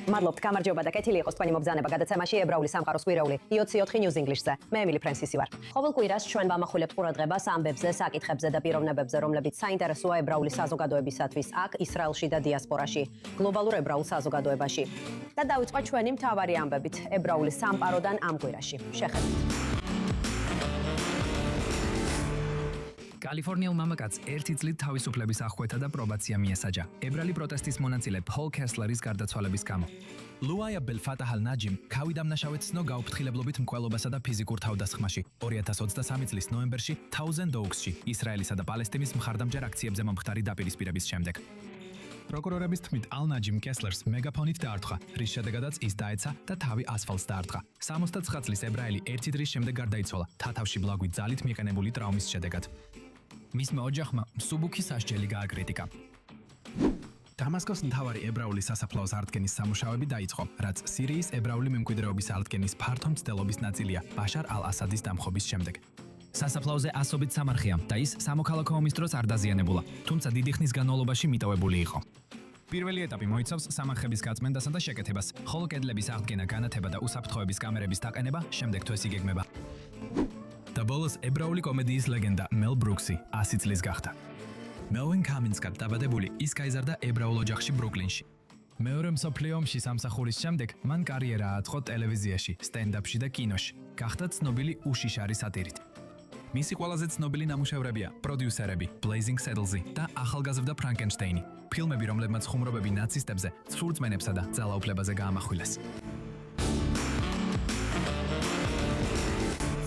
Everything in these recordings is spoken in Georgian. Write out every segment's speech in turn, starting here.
მადლობთ, გამარჯობა და კეთილი იყოს თქვენი მობრძანება გადაცემაში ებრაული სამყაროს კვირეული IOC4 News English-ზე. მე ემილი ფრენსისი ვარ. ყოველ კვირას ჩვენ ვამახვილებთ ყურადღებას ამბებზე, საკითხებზე და პიროვნებებზე, რომლებიც საინტერესოა ებრაული საზოგადოებისათვის აქ ისრაელში და დიასპორაში, გლობალურ ებრაულ საზოგადოებაში. და დავიწყოთ ჩვენი მთავარი ამბებით ებრაული სამყაროდან ამ კვირაში. შეხედეთ. კალიფორნიელ მამაკაცს 1 წლით თავისუფლების აღკვეთა და პრობაცია მიესაჯა. ებრაელი პროტესტის მონაწილე პოლ კესლერის გარდაცვალების გამო. ლუაია ბელფატაჰ ალ-ნაჯიმ ქავიდამნაშავედ ცნო გაუფრთხილებლობით მკვლელობასა და ფიზიკურ თავდასხმაში 2023 წლის ნოემბერში თაუზენდ ოუქსში, ისრაელისა და პალესტინის მხარდამჭერ აქციებზე მომხდარი დაპირისპირების შემდეგ. პროკურორების თქმით, ალ-ნაჯიმ კესლერს მეგაფონით დაარტყა, რის შედეგადაც ის დაეცა და თავი ასფალტს დაარტყა. 69 წლის ებრაელი 1 დღის შემდეგ გარდაიცვალა, თათავში ბლაგვი ძალით მიყენებული ტრავმის შედეგად. მისმა ოჯახმა მსუბუქი სასჯელი გააკრიტიკა. დამასკოს მთავარი ებრაული სასაფლაოს არტგენის სამუშაოები დაიწყო, რაც სირიის ებრაული მემკვიდრეობის არტგენის ფართო მცდელობის ნაწილია ბაშარ ალ-ასადის დამხობის შემდეგ. სასაფლაოზე ასობით სამარხია და ის სამოქალაქო ომის დროს არ დაზიანებულა, თუმცა დიდი ხნის განმავლობაში მიტოვებული იყო. პირველი ეტაპი მოიცავს სამარხების გაწმენდასა და შეკეთებას, ხოლო კედლების აღდგენა, განათება და უსაფრთხოების კამერების დაყენება შემდეგ თვეს იგეგმება. და ბოლოს ებრაული კომედიის ლეგენდა მელ ბრუქსი 100 წლის გახდა. მელვინ კამინსკად დაბადებული, ის გაიზარდა ებრაულ ოჯახში ბრუკლინში. მეორე მსოფლიო ომში სამსახურის შემდეგ მან კარიერა აწყო ტელევიზიაში, სტენდაპში და კინოში, გახდა ცნობილი უშიშარი სატირით. მისი ყველაზე ცნობილი ნამუშევრებია პროდიუსერები, ბლეიზინგ სედლზი და ახალგაზრდა ფრანკენშტეინი, ფილმები, რომლებმაც ხუმრობები ნაცისტებზე, ცურწმენებსა და ძალაუფლებაზე გაამახვილეს.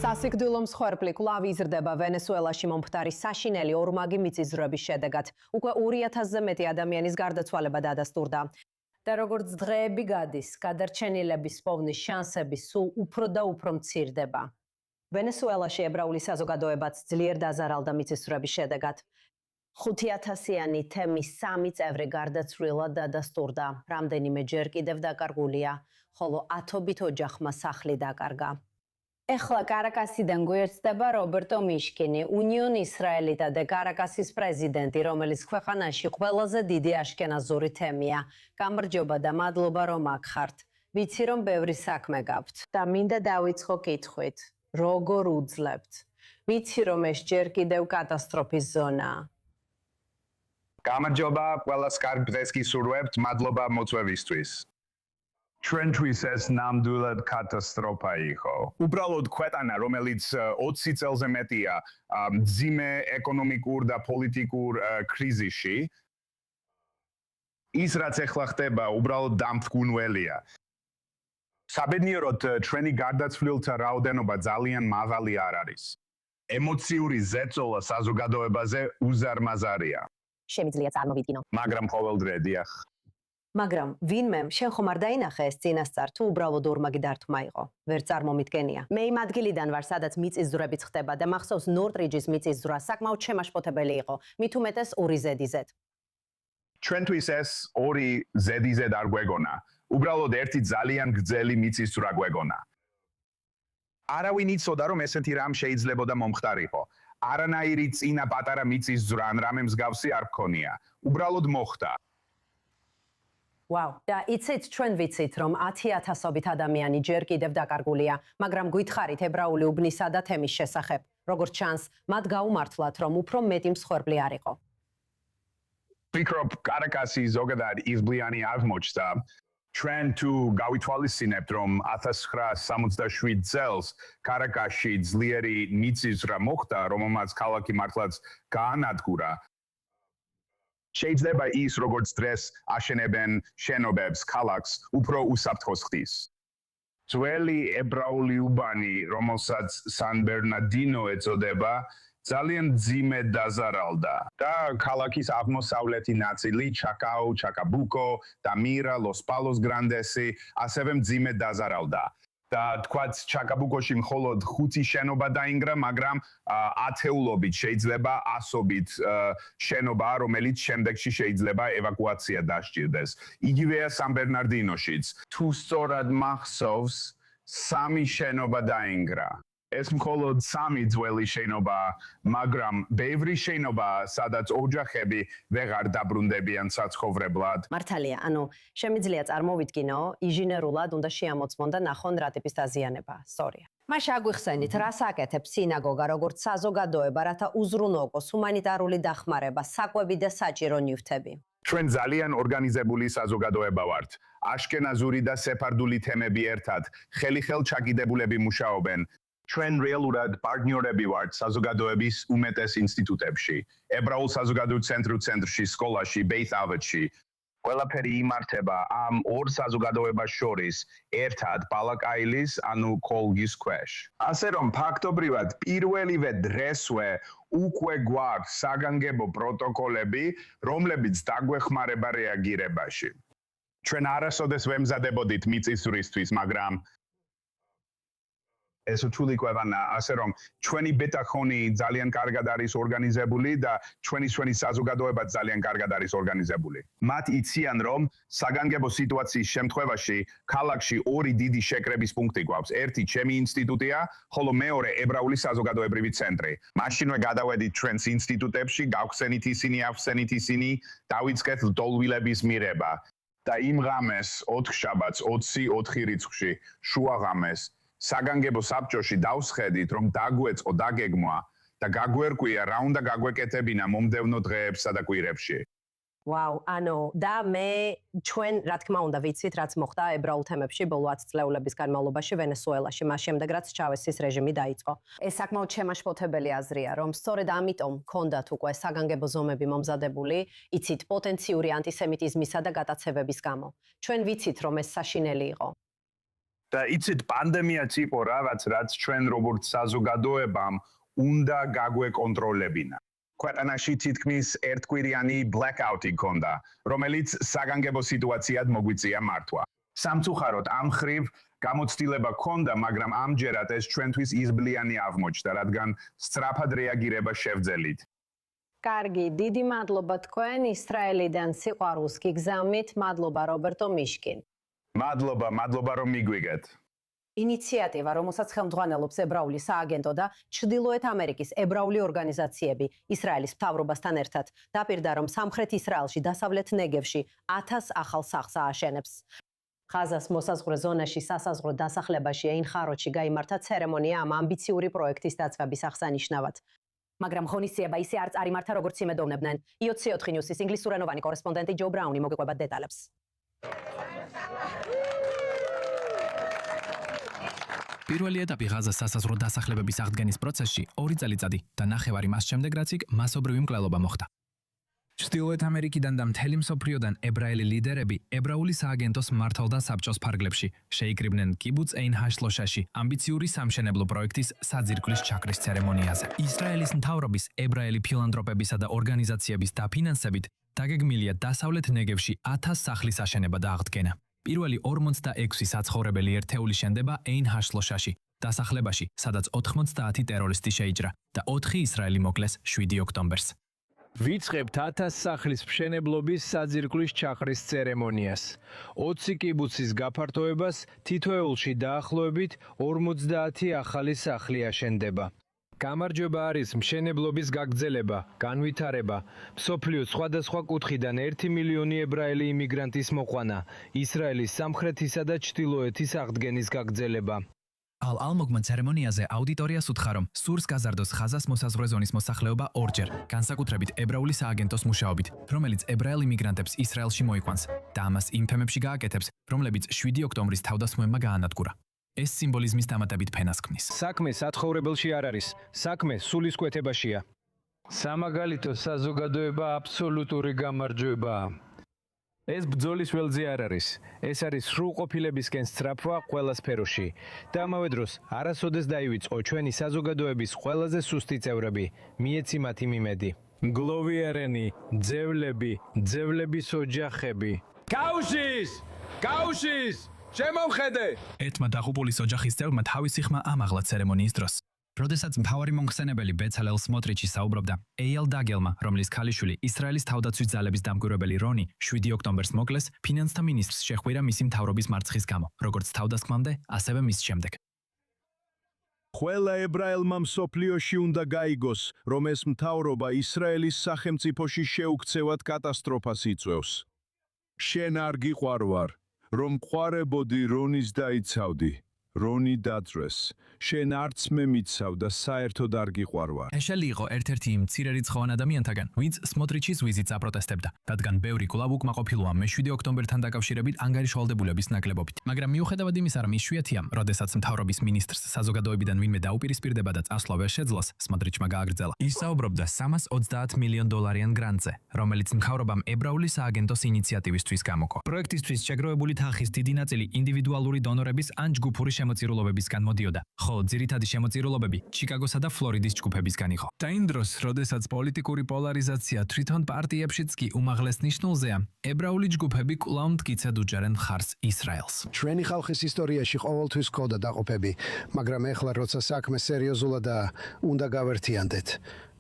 სასიკვდილო მსხვერპლი კვლავ იზრდება ვენესუელაში მომხდარი საშინელი ორმაგი მიწისძვრების შედეგად. უკვე 2000-ზე მეტი ადამიანის გარდაცვალება დადასტურდა. და როგორც დღეები გადის, გადარჩენილების პოვნის შანსები სულ უფრო და უფრო მცირდება. ვენესუელაში ებრაული საზოგადოებაც ძლიერ დაზარალდა მიწისძვრების შედეგად. 5000-იანი თემის 3 წევრი გარდაცვლილად დადასტურდა, რამდენიმე ჯერ კიდევ დაკარგულია, ხოლო ათობით ოჯახმა სახლი დაკარგა. ეხლა კარაკასიდან გვერდდება რობერტო მიშკინი, უნიონ ისრაელიტა და კარაკასის პრეზიდენტი, რომელიც ქვეყანაში ყველაზე დიდი აშკენაზური თემია. გამარჯობა და მადლობა რომ აქ ხართ. ვიცი რომ ბევრი საქმე გაქვთ და მინდა დავიწყო კითხვით. როგორ უძლებთ? ვიცი რომ ეს ჯერ კიდევ კატასტროფის ზონაა. გამარჯობა, ყველას კარგ დღეს გისურვებთ, მადლობა მოწვევისთვის. ჩვენთვის ეს ნამდვილად კატასტროფა იყო. უბრალოდ ქვეყანა, რომელიც 20 წელზე მეტია მძიმე ეკონომიკურ და პოლიტიკურ კრიზისში, ის რაც ახლა ხდება, უბრალოდ დამთგუნველია. საბედნიეროდ ჩვენი გარდაცვლილთა რაოდენობა ძალიან მაღალი არ არის. ემოციური ზეწოლა საზოგადოებაზე უზარმაზარია. შემიძლია წარმოვიდგინო. მაგრამ ყოველდღე დიახ. მაგრამ ვინმემ შენ ხომ არ დაინახე ეს წინასწარ თუ უბრალოდ ორმაგი დართმა იყო? ვერ წარმომიდგენია. მე იმ ადგილიდან ვარ, სადაც მიწისძვრებიც ხდება და მახსოვს ნორტრიჯის მიწისძვრა საკმაოდ შემაშფოთებელი იყო, მით უმეტეს 2 ზედიზედ. ჩვენთვის ეს 2 ზედიზედ არ გვეგონა. უბრალოდ ერთი ძალიან გრძელი მიწისძვრა გვეგონა. არავინ იცოდა რომ ესეთი რამ შეიძლებოდა მომხდარიყო. არანაირი წინა პატარა მიწისძვრა ან რამე მსგავსი არ გქონია. უბრალოდ მოხდა. ვაუ, და იცით ჩვენ ვიცით რომ 10000-ობით ადამიანი ჯერ კიდევ დაკარგულია, მაგრამ გვითხარით ებრაული უბნისა და თემის შესახებ. როგორც ჩანს, მათ გაუმართლათ რომ უფრო მეტი მსხვერპლი არ იყო. ვფიქრობ, კარაკასი ზოგადად იღბლიანი აღმოჩნდა. ჩვენ თუ გავითვალისწინებთ რომ 1967 წელს კარაკასში ძლიერი მიწისძვრა მოხდა, რომელმაც ქალაქი მართლაც გაანადგურა. შეიძლება ის როგორც დღეს აშენებენ შენობებს ქალაქს უფრო უსაფრთხოს ხდის. ძველი ებრაული უბანი, რომელსაც სან ბერნარდინო ეწოდება, ძალიან მძიმედ დაზარალდა და ქალაქის აღმოსავლეთი ნაწილი, ჩაკაო, ჩაკაბუკო და მირა, ლოს პალოს გრანდესი ასევე მძიმედ დაზარალდა. და თქვათ ჩაკაბუკოში მხოლოდ 5 შენობა დაინგრა, მაგრამ ათეულობით შეიძლება ასობით შენობა, რომელიც შემდეგში შეიძლება ევაკუაცია დასჭირდეს. იგივეა სან ბერნარდინოშიც. თუ სწორად მახსოვს, 3 შენობა დაინგრა. ეს მხოლოდ 3 ძველი შენობა, მაგრამ ბევრი შენობა, სადაც ოჯახები ვეღარ დაბრუნდებიან საცხოვრებლად. მართალია, ანუ შემიძლია წარმოვიდგინო, ინჟინერულად უნდა შეამოწმონ და ნახონ რა ტიპის დაზიანება. სწორია. მაშინ აგვიხსენით, რას აკეთებს სინაგოგა, როგორც საზოგადოება, რათა უზრუნველყოს ჰუმანიტარული დახმარება, საკვები და საჭირო ნივთები. ჩვენ ძალიან ორგანიზებული საზოგადოება ვართ. აშკენაზური და სეფარდული თემები ერთად, ხელი-ხელ ჩაკიდებულები მუშაობენ. ჩვენ რეალურად პარტნიორები ვართ საზოგადოების უმეტეს ინსტიტუტებში, ებრაულ საზოგადოებრივ ცენტრში, სკოლაში, Beit Avetში. ყველაფერი იმართება ამ ორ საზოგადოებას შორის, ერთად ბალაკაილის, ანუ კოლგის ქვეშ. ასე რომ ფაქტობრივად პირველივე დღესვე უკვე გვაქვს საგანგებო პროტოკოლები, რომლებიც დაგვეხმარება რეაგირებაში. ჩვენ არასოდეს ვემზადებოდით მიწისძვრისთვის, მაგრამ ეს რთული კვევანა, ასე რომ ჩვენი ბეტახონი ძალიან კარგად არის ორგანიზებული და ჩვენი საზოგადოებაც ძალიან კარგად არის ორგანიზებული. მათ იციან, რომ საგანგებო სიტუაციის შემთხვევაში ქალაქში 2 დიდი შეკრების პუნქტი გვაქვს. ერთი ჩემი ინსტიტუტია, ხოლო მეორე ებრაული საზოგადოებრივი ცენტრი. მაშინვე გადავედით ჩვენს ინსტიტუტებში, გავხსენით ისინი, ავხსენით ისინი, დავიწყეთ ლდოლვილების მიღება. და იმ ღამეს 4 შაბათს 24 რიცხვში შუა ღამეს საგანგებო საბჭოში დავსხედით, რომ დაგვეწყო დაგეგმვა და გაგვერკვია რა უნდა გაგვეკეთებინა მომდევნო დღეებსა და კვირებში. ვაუ, ანუ და მე ჩვენ რა თქმა უნდა ვიცით, რაც მოხდა ებრაულ თემებში ბოლო 10 წლეულების განმავლობაში ვენესუელაში, მას შემდეგ რაც ჩავესის რეჟიმი დაიწყო. ეს საკმაოდ შემაშფოთებელი აზრია, რომ სწორედ ამიტომ ჰქონდათ უკვე საგანგებო ზომები მომზადებული, იცით პოტენციური ანტისემიტიზმისა და გატაცებების გამო. ჩვენ ვიცით, რომ ეს საშინელი იყო. და იცით პანდემიაც იყო რაც ჩვენ როგორც საზოგადოებამ უნდა გაგვეკონტროლებინა. ქვეყანაში თითქმის ერთკვირიანი blackout-ი ჰქონდა, რომელიც საგანგებო სიტუაციად მოგვიწია მართვა. სამწუხაროდ ამ ხრივ გამოცდილება ჰქონდა, მაგრამ ამჯერად ეს ჩვენთვის იზბლიანი აღმოჩნდა, რადგან სწრაფად რეაგირება შევძელით. კარგი, დიდი მადლობა თქვენ ისრაელიდან სიყვარულს გიგზავნით, მადლობა რობერტო მიშკინ. მადლობა რომ მიგვიგეთ. ინიციატივა, რომელსაც ხელმძღვანელობს ებრაული სააგენტო და ჩრდილოეთ ამერიკის ებრაული ორგანიზაციები ისრაელის მთავრობასთან ერთად, დაპირდა, რომ სამხრეთ ისრაელში, დასავლეთ ნეგევში 1000 ახალ სახლს ააშენებს. ღაზას მოსაზღვრე ზონაში სასაზღვრო დასახლებაში ეინ-ხაროთში გაიმართა ცერემონია ამ ამბიციური პროექტის დაცვების აღსანიშნავად. მაგრამ ღონისძიება ისე არ წარიმართა, როგორც იმედოვნებდნენ. IOC4 News-ის ინგლისურენოვანი კორესპონდენტი ჯო ბრაუნი მოგეყვება დეტალებს. პირველი ეტაპი ღაზას სასაზღვრო დასახლებების აღდგენის პროცესში 2 წელიწადი და ნახევარი მას შემდეგ, რაც იქ მასობრივი მკვლელობა მოხდა. ჩრდილოეთ ამერიკიდან და მთელი მსოფლიოდან ებრაელი ლიდერები ებრაული სააგენტოს მმართველ და საბჭოს ფარგლებში შეიკრიბნენ კიბუც ეინ-ჰაშლოშაში ამბიციური სამშენებლო პროექტის საძირკვლის ჩაქრის ცერემონიაზე. ისრაელის მთავრობის ებრაელი ფილანთროპებისა და ორგანიზაციების დაფინანსებით დაგეგმილია დასავლეთ ნეგევში 1000 სახლის აშენება და აღდგენა. პირველი 46 საცხოვრებელი ერთეული შენდება ეინ-ჰაშლოშაში, დასახლებაში, სადაც 90 ტერორისტი შეიჭრა და 4 ისრაელი მოკლეს 7 ოქტომბერს. ვიწყებთ 1000 სახლის მშენებლობის საძირკვლის ჩახრის ცერემონიას. 20 კიბუცის გაფართოებას თითოეულში დაახლოებით 50 ახალი სახლი აშენდება. გამარჯვება არის მშენებლობის გაგრძელება, განვითარება, მსოფლიოს სხვადასხვა კუთხიდან 1 მილიონი ებრაელი იმიგრანტის მოყვანა, ისრაელის სამხრეთისა და ჩრდილოეთის აღდგენის გაგრძელება. ალ-ალმოგმა ცერემონიაზე აუდიტორიას უთხრა, რომ სურს გაზარდოს ღაზას მოსაზღვრე ზონის მოსახლეობა ორჯერ, განსაკუთრებით ებრაული სააგენტოს მუშაობით, რომელიც ებრაელ იმიგრანტებს ისრაელში მოიყვანს და ამას იმ თემებში გააკეთებს, რომლებიც 7 ოქტომბრის თავდასხმებმა გაანადგურა. ეს სიმბოლიზმის დამატებით ფენას ქმნის. საქმე საცხოვრებელში არ არის, საქმე სულისკვეთებაშია. სამაგალითო საზოგადოება აბსოლუტური გამარჯვებაა. ეს ბრძოლის ველზე არ არის. ეს არის სრულყოფილებისკენ სწრაფვა ყველა სფეროში. და ამავე დროს არასოდეს დაივიწყო ჩვენი საზოგადოების ყველაზე სუსტი წევრები, მიეცი მათი მიმედი. გლოვიერენი, ძევლების ოჯახები. გაუშის! შემომხედე! ერთმა დაღუპულის ოჯახის წევრმა თავისი ხმა ამაღლა ცერემონიის დროს. როდესაც მთავარი მომხსენებელი ბეცალელ სმოტრიჩი საუბრობდა, ეიალ დაგელმა, რომლის ქალიშვილი ისრაელის თავდაცვის ძალების დამკვირვებელი რონი 7 ოქტომბერს მოკლეს, ფინანსთა მინისტრს შეხვირა მისი მთავრობის მარცხის გამო, როგორც თავდასხმამდე, ასევე მის შემდეგ. ყველა ებრაელმა მსოფლიოში უნდა გაიგოს, რომ ეს მთავრობა ისრაელის სახელმწიფოში შეუქცევად კატასტროფას იწვევს. შენ არ გიყვარვარ, რომ ყვარებოდი რონის დაიცავდი. რონი დაძრეს. შენ არც მე მიცავ და საერთოდ არ გიყვარვარ. ეშელი იყო ერთ-ერთი იმ მცირერიცხოვან ადამიანთაგან, ვინც სმოტრიჩის ვიზიტს აპროტესტებდა, რადგან ბევრი კვლავ უკმაყოფილოა მე-7 ოქტომბერთან დაკავშირებით ანგარიშვალდებულების ნაკლებობით. მაგრამ მიუხედავად იმისა, რომ იშვიათია, როდესაც მთავრობის მინისტრს საზოგადოებიდან ვინმე დაუპირისპირდება და წასვლა ვერ შეძლოს, სმოტრიჩმა გააგრძელა. ის საუბრობდა $330 მილიონ გრანტზე, რომელიც მთავრობამ ებრაული სააგენტოს ინიციატივისთვის გამოგო. პროექტისთვის შეგროვებული თანხის დიდი ნაწილი ინდივიდუალური დონორების ან ჯგუფური შემოწირულობებისგან მოდიოდა, ხოლო ძირითადი შემოწირულობები ჩიკაგოსა და ფლორიდის ჯგუფებისგან იყო. და იმ დროს, როდესაც პოლიტიკური პოლარიზაცია თვითონ პარტიებშიც კი უმაღლეს ნიშნულზეა, ებრაული ჯგუფები კვლავ მტკიცედ უჭერენ მხარს ისრაელს. ჩვენი ხალხის ისტორიაში ყოველთვის ჰქონდა დაყოფები, მაგრამ ეხლა როცა საქმე სერიოზულადაა, უნდა გავერთიანდეთ.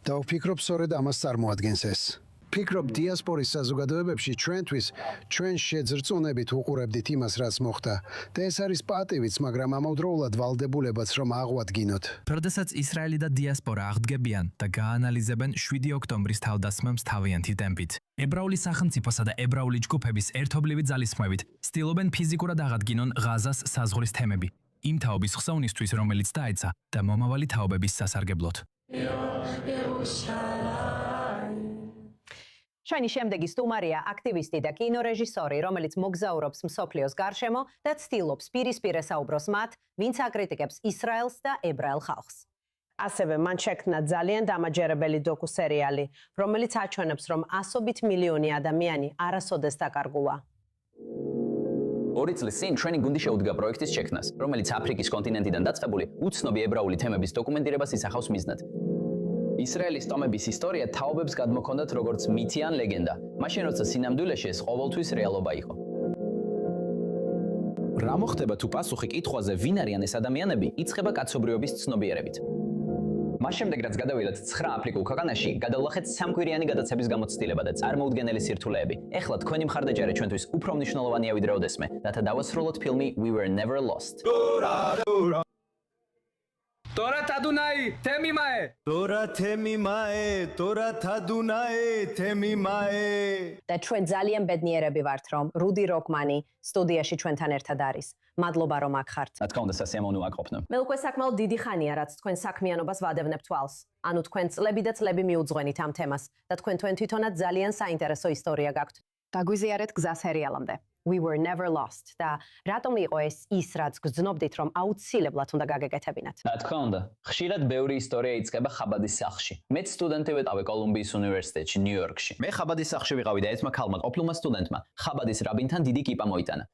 და ვფიქრობ, სწორედ ამას წარმოადგენს ეს. ფიქრობ, დიასპორის საზოგადოებებში ჩვენთვის, ჩვენ შეძრწუნებით უყურებდით იმას, რაც მოხდა. და ეს არის პატივიც, მაგრამ ამავდროულად ვალდებულებაც, რომ აღვადგინოთ. როდესაც ისრაელი და დიასპორა აღდგებიან და გაანალიზებენ 7 ოქტომბრის თავდასხმებს თავიანთი ტემპით. ებრაული სახელმწიფოსა და ებრაული ჯგუფების ერთობლივი ძალისხმევით ცდილობენ ფიზიკურად აღადგინონ ღაზას საზღვრის თემები, იმ თაობის ხსოვნისთვის, რომელიც დაეცა და მომავალი თაობების სასარგებლოდ. ჩვენი შემდეგი სტუმარია აქტივისტი და კინორეჟისორი, რომელიც მოგზაურობს მსოფლიოს გარშემო და ცდილობს პირისპირ ესაუბროს მათ, ვინც აკრიტიკებს ისრაელს და ებრაელ ხალხს. ასევე მან შექმნა ძალიან დამაჯერებელი დოკუ-სერიალი, რომელიც აჩვენებს, რომ ასობით მილიონი ადამიანი არასოდეს დაკარგულა. 2 წლის წინ ჩვენი გუნდი შეუდგა პროექტის შექმნას, რომელიც აფრიკის კონტინენტიდან დაწყებული უცნობი ებრაული თემების დოკუმენტირებას ისახავს მიზნად. ისრაელის ტომების ისტორია თაობებს გადმოქონდათ როგორც მითი ან ლეგენდა, მაშინ როცა სინამდვილეში ეს ყოველთვის რეალობა იყო. რა მოხდება თუ პასუხი კითხვაზე ვინ არიან ეს ადამიანები იწყება კაცობრიობის ცნობიერებით. მას შემდეგ რაც გადავიდეთ 9 აფრიკულ ქვეყანაში, გადავლახეთ სამკვირიანი გადაცემის გამოცდილება და წარმოუდგენელი სირთულეები. ეხლა თქვენი მხარდაჭერა ჩვენთვის უფრო მნიშვნელოვანია ვიდრე ოდესმე, რათა დავასრულოთ ფილმი We Were Never Lost. Tora tadunai, temi mae. Tora temi mae, tora tadunai, temi mae. და ჩვენ ძალიან ბედნიერები ვართ, რომ რუდი როკმანი სტუდიაში ჩვენთან ერთად არის. მადლობა რომ აქ ხართ. რა თქმა უნდა, სასიამოვნოა აქ ყოფნა. მე უკვე საკმაოდ დიდი ხანია, რაც თქვენ საქმიანობას ვადევნებ თვალს. ანუ თქვენ წლები და წლები მიუძღვენით ამ თემას და თქვენ თვითონაც ძალიან საინტერესო ისტორია გაქვთ. გაგვიზიარეთ გზა სერიალამდე. We Were Never Lost და რატომ იყო ის რაც გძნობდით რომ აუცილებლად უნდა გაგეკეთებინათ? რა თქმა უნდა, ხშირად ბევრი ისტორია იწყება ხაბადის სახლში. მეც სტუდენტი ვიყავი კოლუმბიის უნივერსიტეტში, ნიუ-იორკში. მე ხაბადის სახლში ვიყავი და ერთმა ქალმა ყოფილმა სტუდენტმა ხაბადის რაბინთან დიდი კიპა მოიტანა.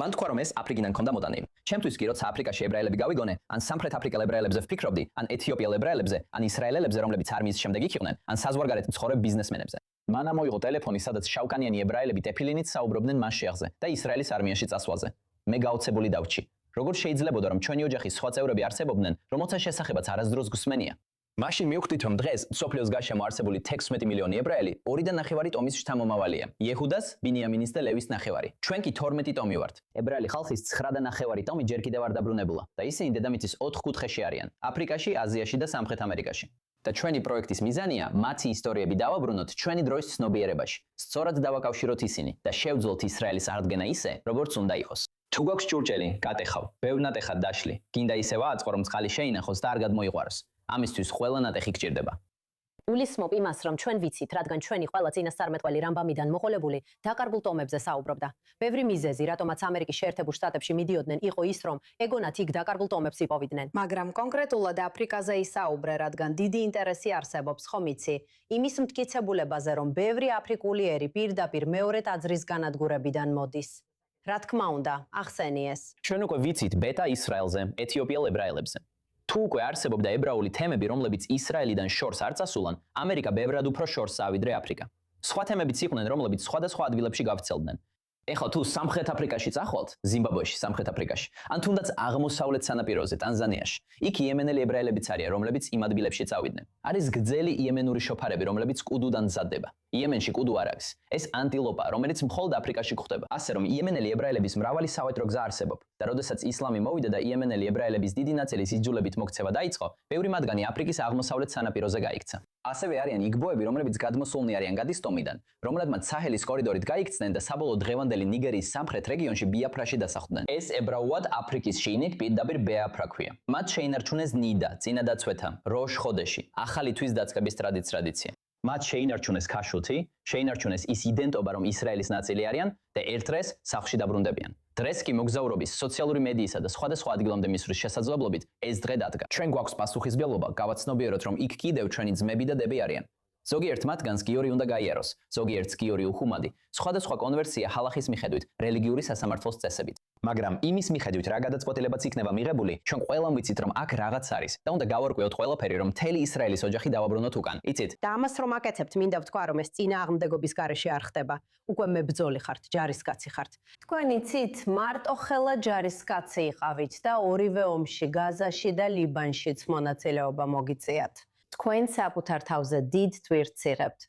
მან თქვა რომ ეს აფრიკიდან ქონდა მოტანილი. ჩემთვის კი როცა აფრიკაში ებრაელები გავიგონე, ან სამხრეთ აფრიკელ ებრაელებზე ვფიქრობდი, ან ეთიოპიელ ებრაელებზე, ან ისრაელელებზე, რომლებიც არმიის შემდეგ იქიყვნენ, ან საზღვარგარეთ მცხოვრებ ბიზნესმენებზე. მან ამოიღო ტელეფონი, სადაც შავკანიანი ებრაელები ტეფილინით საუბრობდნენ მას შეახზე და ისრაელის არმიაში წასვლაზე. მე გაოცებული დავჭი. როგორ შეიძლებოდა რომ ჩვენი ოჯახის სხვა წევრები არსებობდნენ, რომელთა შესახებაც არასდროს გვსმენია. მაშინ მივხვდით რომ დღეს მსოფლიოს გარშემო არსებული 16 მილიონი ებრაელი 2.5 ტომის შთამომავალია. იეჰუდას, ბინიამინის და ლევის ნახევარი. ჩვენ კი 12 ტომი ვართ. ებრაელი ხალხის 9.5 ტომი ჯერ კიდევ არ დაბრუნებულა და ისინი დედამიწის 4 კუთხეში არიან: აფრიკაში, აზიაში და სამხრეთ ამერიკაში. და ჩვენი პროექტის მიზანია მათი ისტორიები დავაბრუნოთ ჩვენი დროის ცნობიერებაში. სწორად დავაკავშიროთ ისინი და შევძლოთ ისრაელის აღდგენა ისე, როგორც უნდა იყოს. თუ გვაქვს ჭურჭელი, გატეხავ, ბევრ ნატეხად დაშლი. გინდა ისევ აწყო რომ წყალი შეინახოს და არ გადმოიყვაროს. ამისთვის ყველა ნატეხი გჭირდება. გულისხმობ იმას, რომ ჩვენ ვიცით, რადგან ჩვენი ყველა წინასწარმეტყველი რამბამიდან მოყოლებული დაკარგულ ტომებზე საუბრობდა. ბევრი მიზეზი, რატომაც ამერიკის შეერთებულ შტატებში მიდიოდნენ, იყო ის, რომ ეგონათ იქ დაკარგულ ტომებს იპოვიდნენ. მაგრამ კონკრეტულად აფრიკაზე ისაუბრე, რადგან დიდი ინტერესი არსებობს, ხომ იცი, იმის მტკიცებულებაზე, რომ ბევრი აფრიკული ერი პირდაპირ მეორე ტაძრის განადგურებიდან მოდის. რა თქმა უნდა, ახსენი ეს. ჩვენ უკვე ვიცით ბეტა ისრაელზე, ეთიოპიელ ებრაელებზე. თუ უკვე არსებობდა ებრაული თემები, რომლებიც ისრაელიდან შორს არ წასულან, ამერიკა ბევრად უფრო შორსაა ვიდრე აფრიკა. სხვა თემებიც იყვნენ, რომლებიც სხვადასხვა ადგილებში გავრცელდნენ. ეხლა თუ სამხრეთ აფრიკაში წახვალთ, ზიმბაბვეში, სამხრეთ აფრიკაში, ან თუნდაც აღმოსავლეთ სანაპიროზე, ტანზანიაში, იქ იემენელი ებრაელებიც არიან, რომლებიც იმ ადგილებში წავიდნენ. არის გრძელი იემენური შოფარები, რომლებიც კუდუდან მზადდება. იემენში კუდუ არ არის. ეს ანტილოპა, რომელიც მხოლოდ აფრიკაში გვხვდება. ასე რომ იემენელი ებრაელების მრავალი სავაჭრო გზა არსებობს და როდესაც ისლამი მოვიდა და იემენელი ებრაელების დიდი ნაწილის იძულებით მოქცევა დაიწყო, ბევრი მათგანი აფრიკის აღმოსავლეთ სანაპიროზე გაიქცა. ასევე არიან იგბოები, რომლებიც გადმოსულნი არიან გადის ტომიდან, რომლებმაც საჰელის კორიდორით გაიქცნენ და საბოლოოდ დღევანდელი ნიგერიის სამხრეთ რეგიონში ბიაფრაში დასახლდნენ. ეს ებრაულად აფრიკის შიგნით პირდაპირ ბეაფრა ქვია. მათ შეინარჩუნეს ნიდა, წინადაცვეთა, როშ ხოდეში, ახალი თვის დაწყების ტრადიცია. მათ შეინარჩუნეს ქაშუთი, შეინარჩუნეს ის იდენტობა, რომ ისრაელის ნაწილი არიან და ერთ დღეს სახლში დაბრუნდებიან. დღეს კი მოგზაურობის, სოციალური მედიისა და სხვადასხვა ადგილამდე მისვლის შესაძლებლობით ეს დღე დადგა. ჩვენ გვაქვს პასუხისმგებლობა, გავაცნობიეროთ, რომ იქ კიდევ ჩვენი ძმები და დები არიან. ზოგიერთ მათგანს გიორი უნდა გაიაროს, ზოგიერთს გიორი უხუმადი, სხვადასხვა კონვერსია ჰალახის მიხედვით, რელიგიური სასამართლოს წესებით. მაგრამ იმის მიხედვით რა გადაწყვეტილებაც იქნება მიღებული, ჩვენ ყველამ ვიცით, რომ აქ რაღაც არის და უნდა გავარკვიოთ ყველაფერი, რომ მთელი ისრაელის ოჯახი დავაბრუნოთ უკან. იცით? და ამას რომ აკეთებთ, მინდა ვთქვა, რომ ეს წინააღმდეგობის გარეშე არ ხდება. უკვე მებრძოლი ხართ, ჯარისკაცი ხართ. თქვენ იცით, მარტო ხელა ჯარისკაცი იყავით და ორივე ომში, გაზაში და ლიბანშიც მონაწილეობა მოგიწიათ. თქვენ საკუთარ თავზე დიდ თვირთს იღებთ.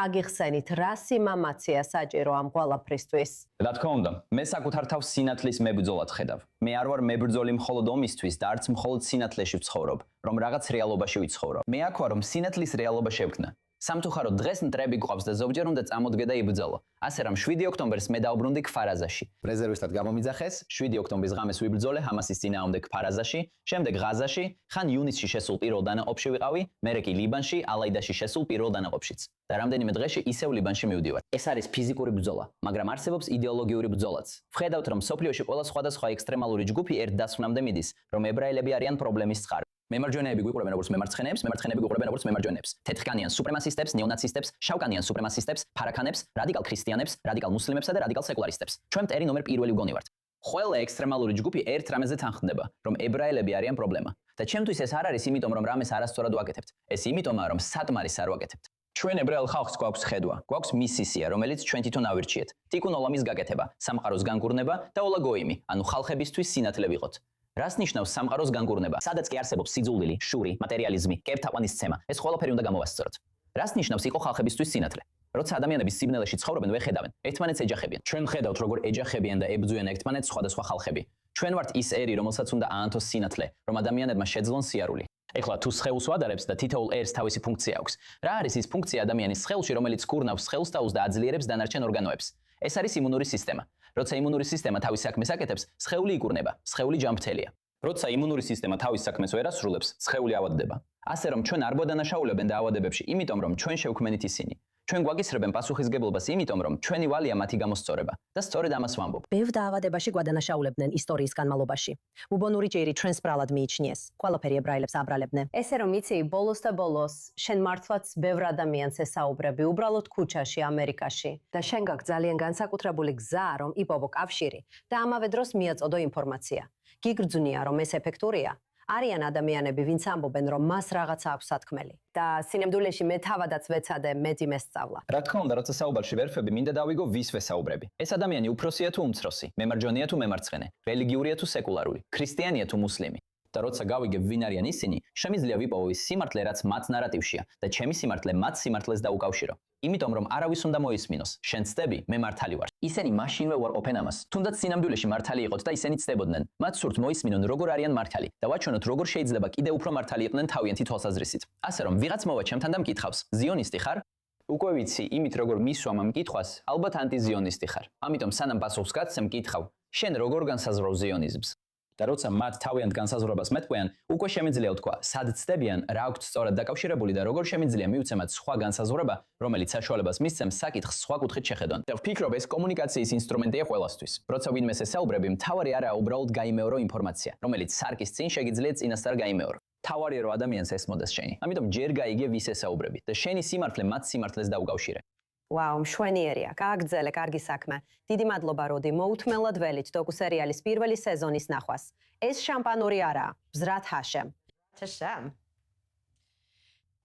აგიხსენით, რა სიმამაცია საჭირო ამ ყველაფრისთვის? რა თქმა უნდა, მე საკუთარ თავს სინათლის მებრძოლად ხედავ. მე არ ვარ მებრძოლი მხოლოდ ომისთვის და არც მხოლოდ სინათლეში ვცხოვრობ, რომ რაღაც რეალობაში ვიცხოვრო. მე აქ ვარ, რომ სინათლის რეალობა შევქმნა. სამწუხაროდ დღეს მტრები გვყავს და ზოგჯერ უნდა წამოდგე და იბრძოლო. ასე რომ 7 ოქტომბერს მე დავბრუნდი ქფარაზაში. რეზერვისტად გამომიძახეს, 7 ოქტომბრის ღამეს ვიბრძოლე ჰამასის წინააღმდეგ ქფარაზაში, შემდეგ ღაზაში, ხან ივნისში შესულ პირველ დანაყოფში ვიყავი, მერე კი ლიბანში, ალაიდაში შესულ პირველ დანაყოფშიც. და რამდენიმე დღეში ისევ ლიბანში მივდივარ. ეს არის ფიზიკური ბრძოლა, მაგრამ არსებობს იდეოლოგიური ბრძოლაც. ვხედავთ, რომ სოფლიოში ყველა სხვადასხვა ექსტრემალური ჯგუფი ერთ დასვნამდე მიდის, რომ ებრაელები არიან პრობლემის წყარო. მემარჯვენეები გვიყურებენ როგორც მემარცხენეებს, მემარცხენეები გვიყურებენ როგორც მემარჯვენეებს. თეთრკანიან სუპრემასისტებს, ნეონაცისტებს, შავკანიან სუპრემასისტებს, ფარაქანებს, რადიკალ ქრისტიანებს, რადიკალ მუსლიმებსა და რადიკალ სეკულარისტებს. ჩვენ მტერი ნომერ პირველი ვგონი ვართ. ყველა ექსტრემალური ჯგუფი ერთ რამეზე თანხმდება, რომ ებრაელები არიან პრობლემა. და ჩემთვის ეს არ არის იმიტომ, რომ რამეს არასწორად ვაკეთებთ. ეს იმიტომაა, რომ სატმარის არ ვაკეთებთ. ჩვენ ებრაელ ხალხს გვაქვს ხედვა, გვაქვს მისისია, რომელიც ჩვენ თვითონ ავირჩიეთ. თიკუნ ოლამის გაკეთება, სამყაროს განგურნება და ოლაგოიმი, ანუ ხალხებისთვის სინათლე ვიყოთ. რას ნიშნავს სამყაროს განგურნება? სადაც კი არსებობს სიძულვილი, შური, მატერიალიზმი, კეფთაყვანისცემა, ეს ყველაფერი უნდა გამოვასწოროთ. რას ნიშნავს იყო ხალხებისთვის სინათლე? როცა ადამიანები სიბნელეში ცხოვრობენ, ვეხედავენ, ერთმანეთს ეჯახებიან. ჩვენ ხედავთ, როგორ ეჯახებიან და ებრძვიან ერთმანეთს სხვადასხვა ხალხები. ჩვენ ვართ ის ერი, რომელსაც უნდა აანთოს სინათლე, რომ ადამიანებმა შეძლონ სიარული. ეხლა თუ სხეულს ვადარებთ და თითოეულ ერს თავისი ფუნქცია აქვს. რა არის ის ფუნქცია ადამიანის სხეულში, რომელიც კურნავს სხეულს და აძლიერებს დანარჩენ ორგანოებს? ეს არის იმუნური სისტემა. როცა იმუნური სისტემა თავის საქმეს აკეთებს, სხეული იკურნება, სხეული ჯანმრთელია. როცა იმუნური სისტემა თავის საქმეს ვერ ასრულებს, სხეული ავადდება. ასე რომ ჩვენ არ გვადანაშაულებენ დაავადებებში, იმიტომ რომ ჩვენ შევქმნით ისინი. ჩვენ გვაგისრებენ პასუხისგებლობას იმიტომ, რომ ჩვენი ვალია მათი გამოსწორება და სწორედ ამას ვამბობ. ბევრ დაავადებაში გვადანაშაულებდნენ ისტორიის განმავლობაში. უბონური ჯერი ჩვენს ბრალად მიიჩნიეს. ყველაფერი ებრაელებს აბრალებდნენ. ესე რომ იცი, ბოლოს და ბოლოს, შენ მართლაც ბევრ ადამიანს ესაუბრები, უბრალოდ ქუჩაში, ამერიკაში. და შენ გაქვს ძალიან განსაკუთრებული გზა, რომ იპოვო კავშირი და ამავე დროს მიაწოდო ინფორმაცია. გიგრძნია, რომ ეს ეფექტურია. არიან ადამიანები, ვინც ამბობენ, რომ მას რაღაცა აქვს სათქმელი. და სინამდვილეში მე თავადაც ვეცადე მეტი მესწავლა. რა თქმა უნდა, როცა საუბარში ვერფები, მინდა დავიგო ვის ვესაუბრები. ეს ადამიანი უფროსია თუ უმცროსი, მემარჯვენეა თუ მემარცხენე, რელიგიურია თუ სეკულარული, ქრისტიანია თუ მუსლიმი. და როცა გავიგებ ვინ არიან ისინი, შემიძლია ვიპოვო ის სიმართლე, რაც მათ ნარატივშია და ჩემი სიმართლე მათ სიმართლეს დაუკავშირო. იმიტომ რომ არავის უნდა მოისმინოს, შენ ცდები, მე მართალი ვარ. ისინი მაშინვე უარყოფენ ამას. თუნდაც სინამდვილეში მართალი იყოთ და ისინი ცდებოდნენ. მათ სურთ მოისმინონ როგორ არიან მართალი და ვაჩვენოთ როგორ შეიძლება კიდევ უფრო მართალი იყვნენ თავიანთი თვალსაზრისით. ასე რომ ვიღაც მოვა ჩემთან და მკითხავს, ზიონისტი ხარ? უკვე ვიცი, იმით როგორ მისვამ ამ კითხვას, ალბათ ანტიზიონისტი ხარ. ამიტომ სანამ პასუხს გაცემ, მკითხავ, შენ როგორ განსაზღვრავ ზიონიზმს? და როცა მათ თავიანთ განსაზღვრებას მეტყვიან, უკვე შემიძლია ვთქვა, სად ცდებიან, რა აქვთ სწორად დაკავშირებული და როგორ შემიძლია მივცემათ სხვა განსაზღვრება, რომელიც საშუალებას მისცემს საკითხს სხვა კუთხით შეხედონ. და ვფიქრობ, ეს კომუნიკაციის ინსტრუმენტია ყველასთვის. როცა ვინმეს ესაუბრები, მთავარი არაა უბრალოდ გაიმეორო ინფორმაცია, რომელიც სარკის წინ შეგიძლია წინასწარ გაიმეორო. თავარია რომ ადამიანს ესმოდეს შენი. ამიტომ ჯერ გაიგე ვის ესაუბრები და შენი სიმართლე მათ სიმართლეს დაუკავშირე. ვაუ, მშვენიერია. გააგრძელე, კარგი საქმე. დიდი მადლობა, როდი, მოუთმელად ველით დოკუ-სერიალის პირველი სეზონის ნახვას. ეს შამპანური არაა, ბზრათ ჰაშემ. ჰაშემ.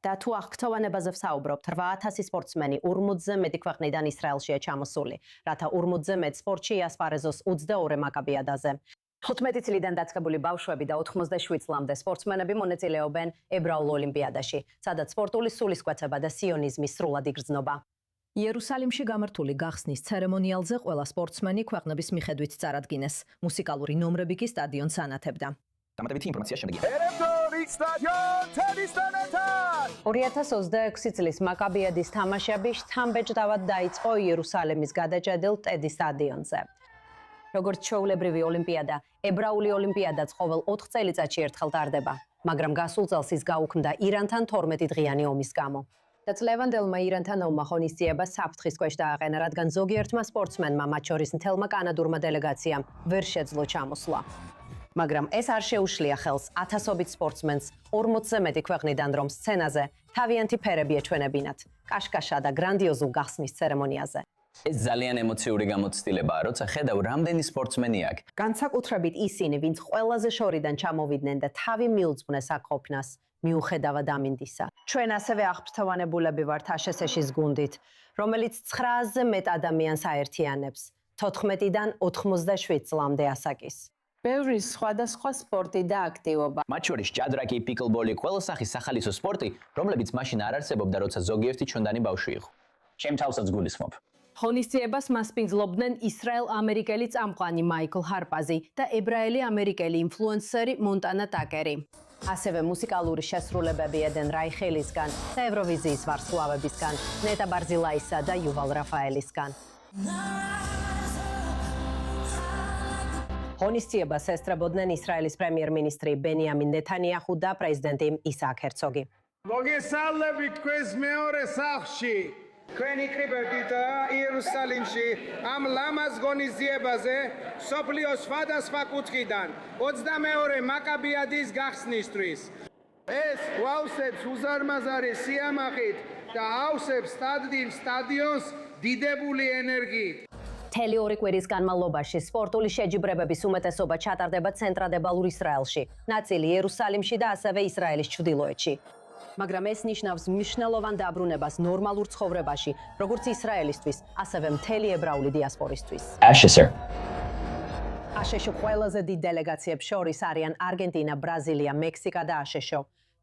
და თუ აღქცევანებაზე ვსაუბრობთ, 8000 სპორტსმენი 40-ზე მეტი ქვეყნიდან ისრაელშია ჩამოსული, რათა 40-ზე მეტ სპორტში იასპარეზოს 22 მაკაბიადაზე. 15 წლიდან დაწყებული ბავშვები და 87 წლამდე სპორტსმენები მონაწილეობენ ებრაულ ოლიმპიადაში, სადაც სპორტული სულისკვეთება და სიონიზმი სრულად იგრძნობა. იერუსალიმში გამართული გახსნის ცერემონიალზე ყველა სპორტსმენი ქვეყნების მიხედვით წარადგინეს. მუსიკალური ნომრები კი სტადიონს ანათებდა. დამატებითი ინფორმაცია შემდეგია. 2026 წლის მაკაბიადის თამაშები შთამბეჭდავად დაიწყო იერუსალიმის გადაჭედილ ტედი სტადიონზე. როგორც ჩვეულებრივი ოლიმპიადა, ებრაული ოლიმპიადაც ყოველ 4 წელიწადში ერთხელ ტარდება, მაგრამ გასულ წელს ის გაუქმდა ირანთან 12 დღიანი ომის გამო. და წლევანდელმა ირანთან ომმა ღონისძიება საფრთხის ქვეშ დააყენა, რადგან ზოგიერთმა სპორტსმენმა, მათ შორის მთელმა კანადურმა დელეგაციამ, ვერ შეძლო ჩამოსვლა. მაგრამ ეს არ შეუშლია ხელს ათასობით სპორტსმენს 40-ზე მეტი ქვეყნიდან, რომ სცენაზე თავიანთი ფერები ეჩვენებინათ კაშკაშა და გრანდიოზულ გახსნის ცერემონიაზე. ეს ძალიან ემოციური გამოცდილებაა, როცა ხედავ რამდენი სპორტსმენი აქვს. განსაკუთრებით ისინი, ვინც ყველაზე შორიდან ჩამოვიდნენ და თავი მიუძღვნეს აქ ყოფნას, მიუხედავად ამინდისა. ჩვენ ასევე აღფრთოვანებულები ვართ აშშ-ის გუნდით, რომელიც 900-ზე მეტ ადამიანს აერთიანებს, 14-დან 87 წლამდე ასაკის. ბევრი სხვადასხვა სპორტი და აქტივობა. მათ შორის ჭადრაკი, პიკლბოლი, ყველა სახის სახალისო სპორტი, რომლებიც მაშინ არ არსებობდა, როცა ზოგიერთი ჩვენდანი ბავშვი იყო. ჩემ თავსაც გულისხმობ. ღონისძიებას მასპინძლობდნენ ისრაელ-ამერიკელი წამყვანი მაიკლ ჰარპაზი და ებრაელი-ამერიკელი ინფლუენსერი მონტანა ტაკერი. ასევე მუსიკალური შესრულებები ედენ რაიხელისგან და ევროვიზიის ვარსკვლავებისგან, ნეტა ბარზილაისა და იუვალ რაფაელისგან. ღონისძიებას ესწრებოდნენ ისრაელის პრემიერ-მინისტრი ბენიამინ ნეთანიაჰუ და პრეზიდენტი ისააკ ჰერცოგი. მოგესალმებით თქვენს მეორე სახლში. თქვენ იკრიბებდით იერუსალიმში ამ ლამაზ ღონისძიებაზე სოფლიოს სხვადასხვა კუთხიდან 22 მაკაბიადის გახსნისთვის. ეს გვავსებს უზარმაზარი სიამაყით და ავსებს სტადიონს დიდებული ენერგიით. მთელი 2 კვირის განმავლობაში სპორტული შეჯიბრებების უმეტესობა ჩატარდება ცენტრალურ ისრაელში, ნაწილი იერუსალიმში და ასევე ისრაელის ჩრდილოეთში. მაგრამ ეს ნიშნავს მნიშვნელოვან დაბრუნებას ნორმალურ ცხოვრებაში, როგორც ისრაელისთვის, ასევე მთელი ებრაული დიასპორისთვის. აშშ ყველაზე დიდ დელეგაციებს შორის არიან არგენტინა, ბრაზილია, მექსიკა და აშშ.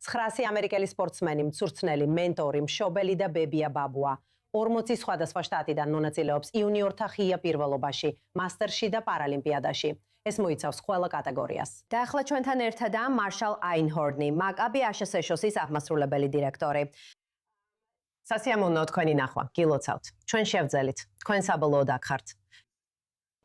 900 ამერიკელი სპორტსმენი, მცურცნელი, მენტორი, მშობელი და ბებია ბაბუა. 40 სხვადასხვა შტატიდან მონაწილეობს იუნიორთა ღია პირველობაში, მასტერში და პარალიმპიადაში. ეს მოიცავს ყველა კატეგორიას. და ახლა ჩვენთან ერთადაა მარშალ აინჰორნი, მაკაბი აშშ-ის აღმასრულებელი დირექტორი. სასიამოვნოა თქვენი ნახვა, გილოცავთ. ჩვენ შევძელით, თქვენ საბოლოოდ აქ ხართ.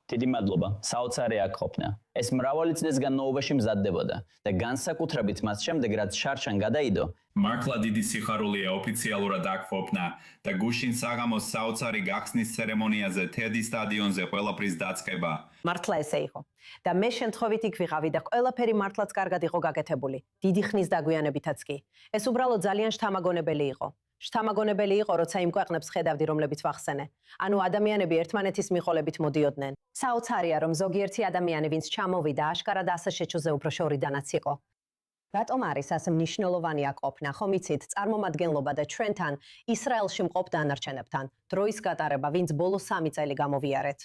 დიდი მადლობა. საოცარი აქ ყოფნა. ეს მრავალი წლის განმავლობაში მზადდებოდა და განსაკუთრებით მას შემდეგ, რაც შარშან გადაიდო, მართლა დიდი სიხარულია ოფიციალურად აქ ყოფნა და გუშინ საღამოს საოცარი გახსნის ცერემონიაზე ტედი სტადიონზე ყველაფრის დაწყება. მართლა ესე იყო. და მე შემთხვევით იქ ვიყავი და ყველაფერი მართლაც კარგად იყო გაკეთებული. დიდი ხნის დაგვიანებითაც კი. ეს უბრალოდ ძალიან შთამაგონებელი იყო. შთამაგონებელი იყო, როცა იმ ქვეყნებს ხედავდი, რომლებიც ვახსენე. ანუ ადამიანები ერთმანეთის მიყოლებით მოდიოდნენ. საოცარია, რომ ზოგიერთი ადამიანი, ვინც ჩამოვიდა, აშკარად აშშ-ზე უფრო შორიდანაც იყო. რატომ არის ასე მნიშვნელოვანი აქ ყოფნა, ხომ იცით, წარმომადგენლობა და ჩვენთან ისრაელში მყოფ დანარჩენებთან, დროის გატარება, ვინც ბოლო 3 წელი გამოვიარეთ.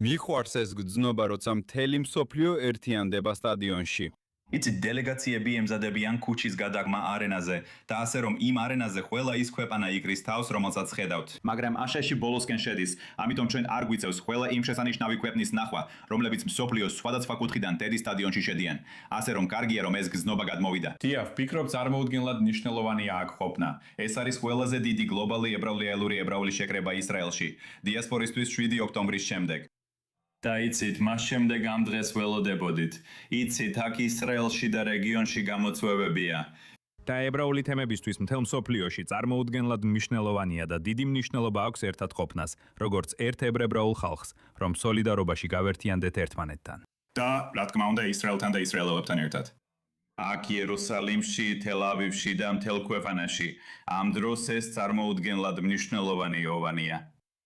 მიყვარს ეს გრძნობა, როცა მთელი მსოფლიო ერთიანდება სტადიონში. იცი დელეგაციები ემზადებიან ქუჩის გადაღმა არენაზე და ასე რომ იმ არენაზე ყველა ის ქვეყანა იკრის თავს, რომელსაც ხედავთ. მაგრამ აშშ-ში ბოლოსკენ შედის, ამიტომ ჩვენ არ გვიწევს ყველა იმ შესანიშნავი ქვეყნის ნახვა, რომლებიც მსოფლიოს სხვადასხვა კუთხიდან ტედი სტადიონში შედიან. ასე რომ კარგია, რომ ეს გზნობა გადმოვიდა. დიახ, ვფიქრობ, წარმოუდგენლად მნიშვნელოვანია აქ ყოფნა. ეს არის ყველაზე დიდი გლობალური ებრაული შეკრება ისრაელში, დიასპორისთვის 7 ოქტომბრის შემდეგ. და იცით, მას შემდეგ ამ დღეს ველოდებოდით. იცით, აქ ისრაელში და რეგიონში გამოცვევებია. და ებრაული თემებისთვის მთელ მსოფლიოში წარმოუდგენლად მნიშვნელოვანია და დიდი მნიშვნელობა აქვს ერთად ყოფნას, როგორც ერთ ებრაულ ხალხს, რომ სოლიდარობაში გავერთიანდეთ ერთმანეთთან. და რა თქმა უნდა, ისრაელთან და ისრაელოებთან ერთად. აქ იერუსალიმში, თელ-ავივში და მთელ ქვეყანაში. ამ დროს ეს წარმოუდგენლად მნიშვნელოვანი ოვანია.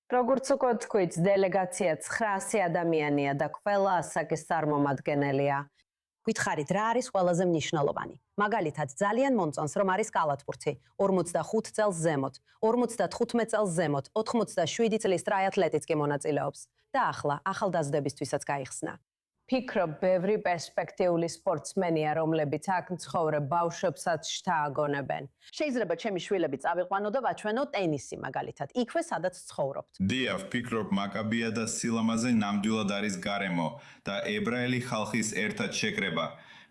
როგორც უკვე თქვით, დელეგაცია 900 ადამიანია და ყველა ასაკის წარმომადგენელია. გითხარით, რა არის ყველაზე მნიშვნელოვანი? მაგალითად, ძალიან მომწონს, რომ არის კალათბურთი, 45 წელს ზემოთ, 55 წელს ზემოთ, 87 წლის ტრიათლეტიც კი მონაწილეობს და ახლა ახალდაზრდებისთვისაც გაიხსნა. ფიქრობ, ბევრი პერსპექტიული სპორტსმენია, რომლებიც აქ მცხოვრებ ბავშვებსაც შთააგონებენ. შეიძლება ჩემი შვილები წავიყვანო და ვაჩვენო ტენისი მაგალითად, იქვე სადაც ცხოვრობთ. დიახ, ვფიქრობ, მაკაბია და სილამაზე ნამდვილად არის გარემო და ებრაელი ხალხის ერთად შეკრება,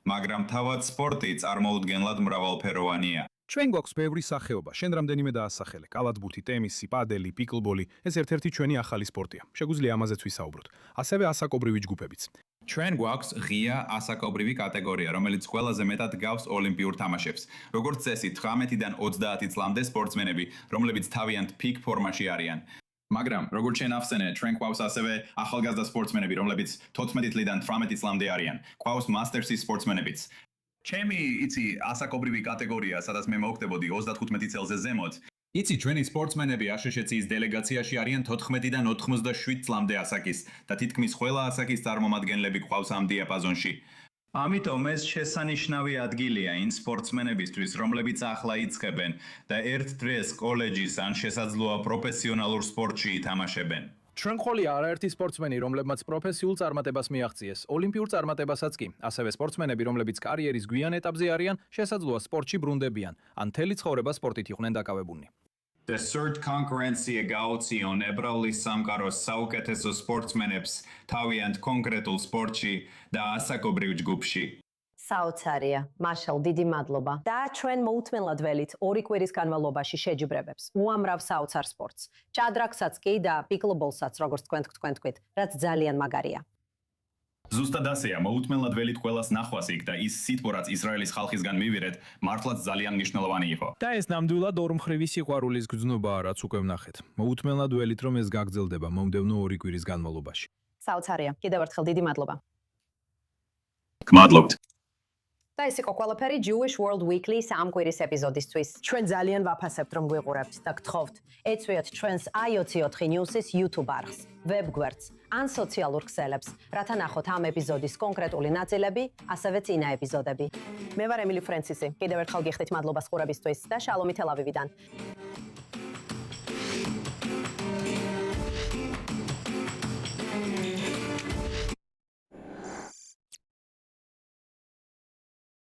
მაგრამ თავად სპორტი წარმოუდგენლად მრავალფეროვანია. ჩვენ გვაქვს ბევრი სახეობა, შენ რამდენიმე დაასახელე. კალათბურთი, ტენისი, პადელი, პიკლბოლი, ეს ერთ-ერთი ჩვენი ახალი სპორტია. შეგვიძლია ამაზეც ვისაუბროთ. ასევე ასაკობრივი ჯგუფებიც. ჩვენ გვაქვს ღია ასაკობრივი კატეგორია, რომელიც ყველაზე მეტად გავს ოლიმპიურ თამაშებს. როგორც წესი, 18-დან 30 წლამდე სპორტსმენები, რომლებიც თავიანთ პიკ ფორმაში არიან. მაგრამ, როგორც შენ ახსენე, ჩვენ გვაქვს ასევე ახალგაზრდა სპორტსმენები, რომლებიც 14 წლიდან 18 წლამდე არიან. გვაქვს მასტერსის სპორტსმენებიც. ჩემი, იცი, ასაკობრივი კატეგორია, სადაც მე მოვხდებოდი 35 წელზე ზემოთ. იცი, ჩვენი სპორტსმენები აშშ-ის დელეგაციაში არიან 14-დან 87 წლამდე ასაკის და თითქმის ყველა ასაკის წარმომადგენლები გვყავს ამ დიაპაზონში. ამიტომ ეს შესანიშნავი ადგილია იმ სპორტსმენებისთვის, რომლებიც ახლა იწყებენ და ერთ დღეს კოლეჯის ან შესაძლოა პროფესიონალურ სპორტში ითამაშებენ. ჩვენ ყოლია არაერთი სპორტსმენი, რომლებმაც პროფესიულ წარმატებას მიაღწიეს, ოლიმპიურ წარმატებასაც კი. ასევე სპორტსმენები, რომლებიც კარიერის გვიან ეტაპზე არიან, შესაძლოა სპორტში ბრუნდებიან, ან მთელი ცხოვრება სპორტით იყვნენ დაკავებულნი. The third concurrency გაუწიონ ებრაულის სამყაროს საუკეთესო სპორტსმენებს თავიანთ კონკრეტულ სპორტში და ასაკობრივ ჯგუფში. საოცარია. მაშალ, დიდი მადლობა. და ჩვენ მოუთმენლად ველით 2 კვირის განმავლობაში შეჯიბრებებს. უამრავ საოცარ სპორტს. ჭადრაკსაც კი და პიკლბოლსაც, როგორც თქვენ თქვით, რაც ძალიან მაგარია. ზუსტად ასეა, მოუთმენლად ველით ყველას ნახვას იქ და ის სიტყვა, რაც ისრაელის ხალხისგან მივიღეთ, მართლაც ძალიან მნიშვნელოვანი იყო. და ეს ნამდვილად ორმხრივი სიყვარულის გრძნობაა, რაც უკვე ვნახეთ. მოუთმენლად ველით, რომ ეს გაგრძელდება მომდევნო 2 კვირის განმავლობაში. საოცარია. კიდევ ერთხელ დიდი მადლობა. გმადლობთ. და ეს იყო ყველაფერი Jewish World Weekly-ის ამ კვირის ეპიზოდისთვის. ჩვენ ძალიან ვაფასებთ, რომ გვიყურებთ და გთხოვთ, ეწვიოთ ჩვენს i24 News-ის YouTube არხს, ვებგვერდს ან სოციალურ ქსელებს, რათა ნახოთ ამ ეპიზოდის კონკრეტული ნაწილები, ასევე წინა ეპიზოდები. მე ვარ ემილი ფრენცისი. კიდევ ერთხელ გიხდით მადლობას ყურებისთვის და შალომი თელ-ავივიდან.